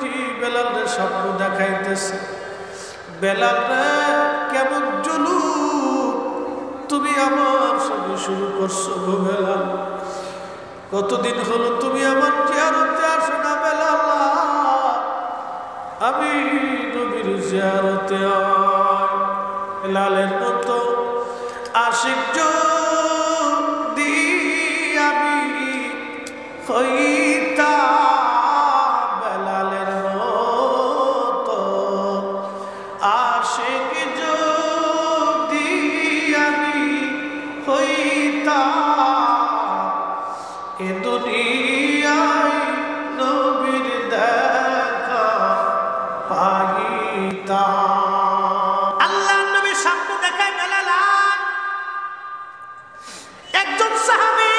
নবীজি বেলালরে স্বপ্ন দেখাইতেছে, বেলাল রে কেমন জুলুম তুমি আমার সঙ্গে শুরু করছো গো বেলাল, কতদিন হলো তুমি আমার জিয়ারতে আসো না বেলাল, আমি নবীর জিয়ারতে আই। বেলালের মতো আশিক যদি আমি হইতাম, বেলালের মতো আশিক যদি আমি হইতাম, এ দুনিয়ায় নবীর দেখা পাইতাম। আল্লাহর নবী স্বপ্ন দেখায় বেলাল একজন সাহাবী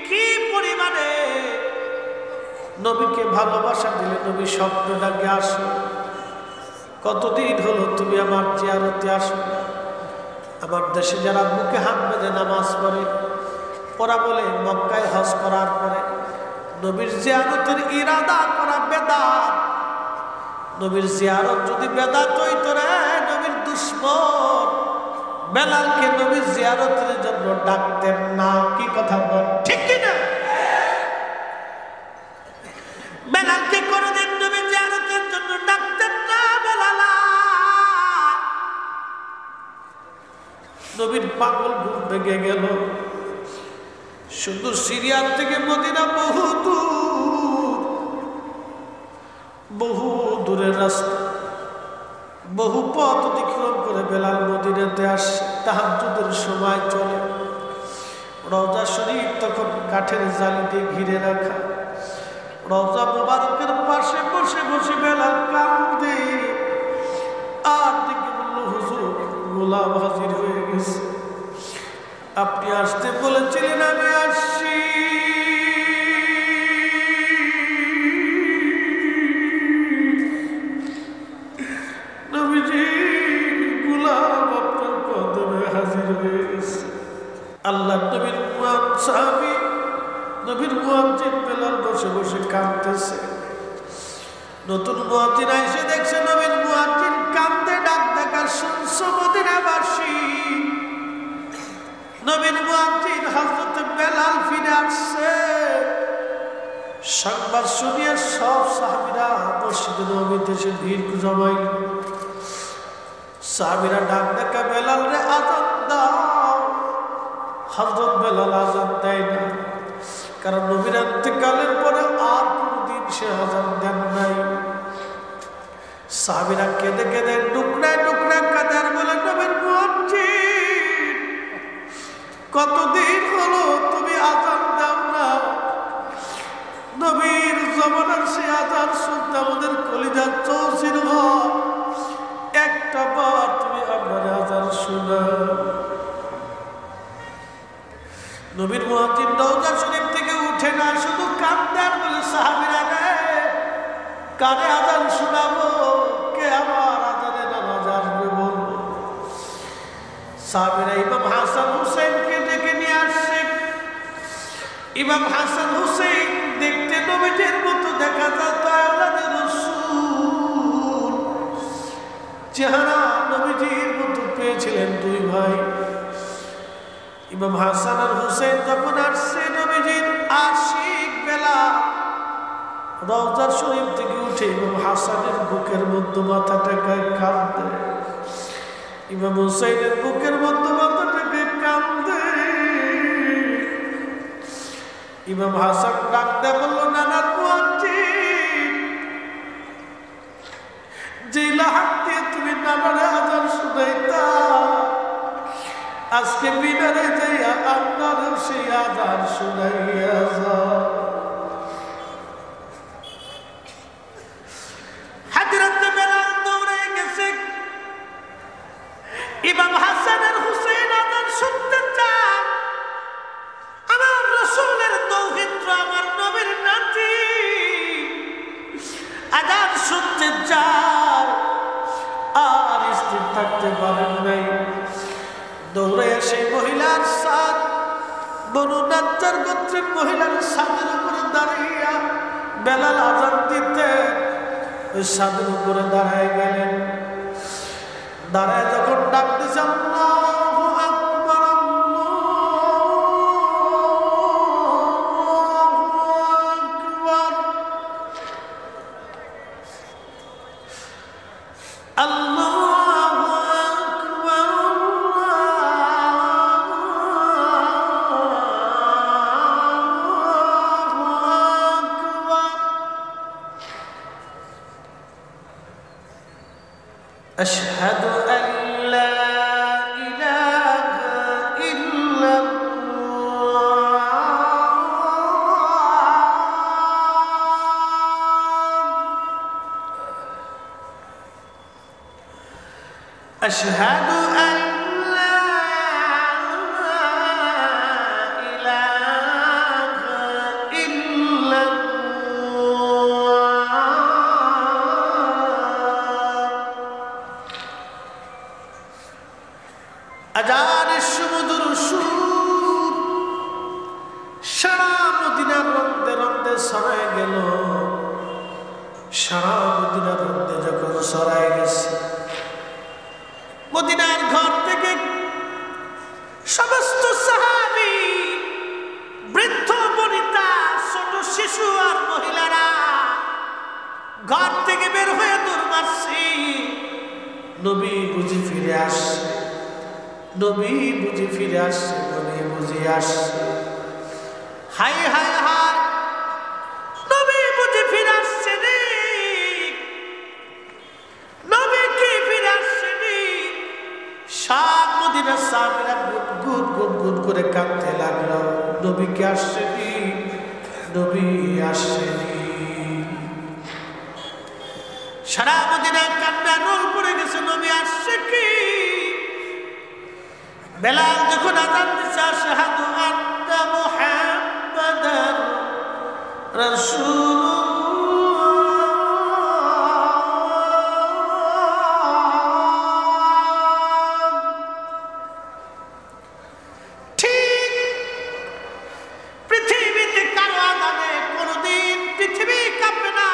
কি পরিমাণে নবীকে ভালোবাসা দিলে নবী স্বপ্নটাকে আসো, কতদিন হলো তুমি আমার জিয়ারতে আসো। আমার দেশে যারা মুখে হাত বেঁধে নামাজ পড়ে ওরা বলে মক্কায় হজ করার পরে নবীর জিয়ারতের ইরাদা করা বেদাত। নবীর জিয়ারত যদি বেদাত হইতো রে, নবীর দুশমন বেলালকে নবীর জিয়ারতের জন্য ডাকতেন না। কি কথা বল, ঠিক কি না? বেলালকে কোনদিন নবীর জিয়ারতের জন্য ডাকতেন না বেলাল। নবীর পাগল ঘুম ভেঙে গেল। শুধু সিরিয়ার থেকে মদিনা বহু দূর, বহু দূরের রাস্তা, বহু পথ অতিক্রম করে বেলাল মদিনাতে আসে। তাহাজ্জুদের সময় চলে, রওজা শরীফ তখন কাঠের জালি দিয়ে ঘিরে রাখা। রওজা মুবারকের পাশে বসে বসে বেলাল কাঁদে আর দেখে বলল, হুজুর গোলাম হাজির হয়ে গেছে, আপনি আসতে বলেছিলেন আমি আসছি। নবীজি গোলাম আপনার কদমে হাজির হয়ে গেছে। আল্লাহ নবীর সাহাবী নবীর মুয়াজ্জিন বেলাল বসে বসে কাঁদতেছে। নতুন মুয়াজ্জিন এসে দেখছে নবীর মুয়াজ্জিন কাঁদতে, ডাক ডাকা শুনছো মদিনাবাসী। নবীর মুয়াজ্জিন হযরত বেলাল ফিরে আসছে। সংবাদ শুনিয়ে সব সাহাবীরা মসজিদে নববীতে এসে ভিড় জমাইল। সাহাবীরা ডাক ডাকা বেলাল রে আযান দাও। হযরত বেলাল আযান দেয় না, কারণ নবীর ইন্তেকালের পরে আর কোনদিন সে আযান দেন নাই। সাহাবীরা কেঁদে কেঁদে টুকরা টুকরা কাঁদে আর বলে, নবীর মুয়াজ্জিন কতদিন হলো তুমি আযান দাও না। নবীর জমানার সে আযান শুনতে আমাদের কলিজা চৌচির হয়, একটা বার তুমি আমার আযান শোনাও। নবীর মুয়াজ্জিন রওজা শরীফ থেকে উঠে না, শুধু কাঁদে আর বলে, সাহাবীরা রে কানে আযান শোনাবো, কে আমার আযানে নামাজ আসবে বলবো। সাহাবীরা ইমাম হাসান হুসাইনকে ডেকে নিয়ে আসছে। ইমাম হাসান হুসাইন দেখতে নবীজির মতো দেখা যেত, আওলাদে রাসূল চেহারা নবীজির মতো পেয়েছিলেন দুই ভাই। ইমাম হাসান আর হুসাইন যখন আসছে, নবীজির আশিক বেলাল রওজা শরীফ থেকে উঠে ইমাম হাসানের বুকের মধ্যে মাথাটাকে কাঁদে, ইমাম হুসাইনের বুকের মধ্যে মাথাটাকে কাঁদে। ইমাম হাসান ডাকতে বলল, নানা মুয়াজ্জিন, যে লাহাক দিয়ে তুমি নানারে আযান শুনাইতা, আজকে মিনারে যাইয়া আপনার সেই আযান শুনাইয়া যাও। হযরত বেলাল দৌড়ে গেছে। ইমাম হাসান আর হুসাইন আযান শুনতে চান। আমার রাসূলের দৌহিত্র, আমার নবীর নাতি আযান শুনতে চায়, আর স্থির থাকতে পারেন নাই। দৌড়ে এসে মহিলার সাদ, বনু নাজ্জার গোত্রের মহিলার সাদের উপরে দাঁড়িয়ে বেলাল আজান দিতে ওই ছাদের উপরে দাঁড়ায় গেলেন। দাঁড়ায় যখন ডাক দিছে আল্লাহু আকবার, আল্লাহু আকবার, أشهد أن لا إله إلا الله، أشهد أن لا إله إلا আজানের সুমধুর সুর সারা মদিনার রন্দে রন্দে ছড়ায় গেল। সারা মদিনার রন্দে যখন ছড়ায় গেছে, মদিনার ঘর থেকে সমস্ত সাহাবী, বৃদ্ধ বনিতা, ছোট শিশু আর মহিলারা ঘর থেকে বের হয়ে দৌড় মারছে। নবী বুঝি ফিরে আসছে, নবী বুঝি ফিরে আসছে, নবী বুঝি আসছে। হাই হাই হাই, নবী বুঝি ফিরে আসছে রে, নবী কি ফিরে আসছে রে। সব মদিনার সাহাবীরা গুন গুন গুন করে কাঁদতে লাগলো, নবী কি আসছে নি, নবী আসছে নি। সারা মদিনায় কান্না রোল পড়ে গেছে, নবী আসছে কি। বেলাল যখন আযান দিছে আশহাদু আন্না মুহাম্মাদান রাসূলুল্লাহ, ঠিক পৃথিবীতে কারো আযানে কোনদিন পৃথিবী কাঁপবে না,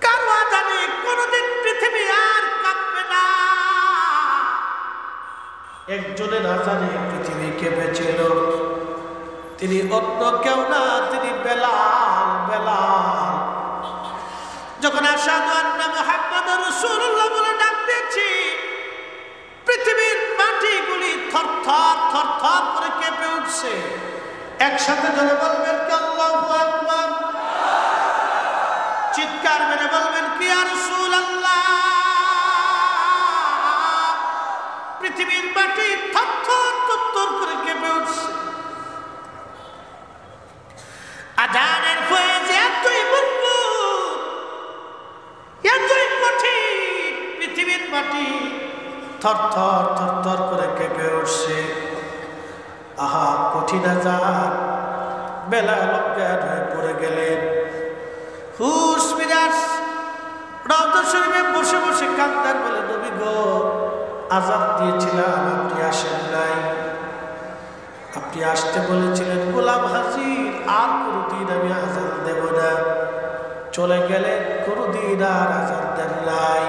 কারো আযানে কোনদিন পৃথিবী আর কাঁপবে না। একজনের আযানে পৃথিবী কেঁপেছিল, তিনি অন্য কেউ না, তিনি বেলাল। বেলাল যখন আশহাদু আন্না মুহাম্মাদুর রাসূলুল্লাহ বলে ডাক দিয়েছি, পৃথিবীর মাটিগুলি থরথর থরথর করে কেঁপে উঠছে। একসাথে জোরে বলবেন কি আল্লাহু আকবার, চিৎকার মেরে বলবেন কি ইয়া রাসূলুল্লাহ। পৃথিবীর মাটি থরথর থরথর করে কেঁপে উঠছে। আযানের ফয়েজ এতই মজবুত, এতই কঠিন, পৃথিবীর মাটি থরথর থরথর করে কেঁপে উঠছে। আহা, কঠিন আযান। বেলাল অজ্ঞান হয়ে পড়ে গেলেন। হুশ মিরাজ রওজা শরীফে বসে বসে কাঁদতেন, বলে নবী গো, আযান দিয়েছিলাম, আপনি আসেন নাই। আপনি আসতে বলেছিলেন গোলাম হাজির, আর কোনদিন আমি আযান দেব না। চলে গেলেন, কোনদিন আর আযান দেন নাই।